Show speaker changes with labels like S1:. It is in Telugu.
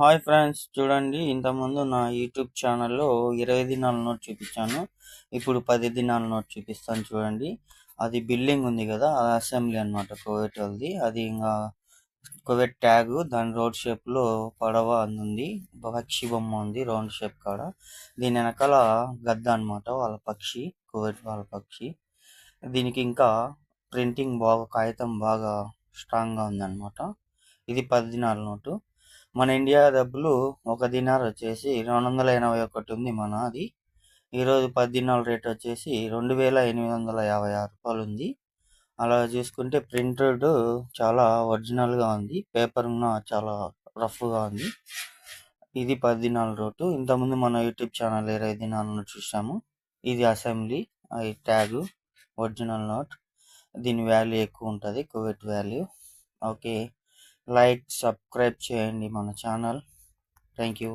S1: హాయ్ ఫ్రెండ్స్, చూడండి, ఇంతకుముందు నా యూట్యూబ్ ఛానల్లో 20 దినాల నోట్ చూపించాను. ఇప్పుడు 10 దినాల నోట్ చూపిస్తాను. చూడండి, అది బిల్డింగ్ ఉంది కదా, అది అసెంబ్లీ అనమాట, కువైట్ వాళ్ళది. అది ఇంకా కువైట్ ట్యాగ్, దాని రోడ్ షేప్లో పడవ ఉంది, పక్షి బొమ్మ ఉంది రౌండ్ షేప్ కాడ. దీని వెనకాల గద్ద అనమాట, వాళ్ళ పక్షి, కువైట్ వాళ్ళ పక్షి. దీనికి ఇంకా ప్రింటింగ్ బాగా, కాగితం బాగా స్ట్రాంగ్గా ఉందన్నమాట. ఇది 10 దినాల నోటు. మన ఇండియా డబ్బులు ఒక దినార్ వచ్చేసి 281 ఉంది మన అది. ఈరోజు 10 దినాల రేట్ వచ్చేసి 2856 రూపాయలు ఉంది. అలా చూసుకుంటే ప్రింటెడ్ చాలా ఒరిజినల్గా ఉంది, పేపర్ చాలా రఫ్గా ఉంది. ఇది 10 దినాల నోటు. ఇంతకుముందు మన యూట్యూబ్ ఛానల్ 20 దినాలను చూసాము. ఇది అసెంబ్లీ, అది ట్యాగ్, ఒరిజినల్ నోట్. దీని వాల్యూ ఎక్కువ ఉంటుంది, Kuwait value. Okay, like, subscribe చేయండి మన ఛానల్. Thank you.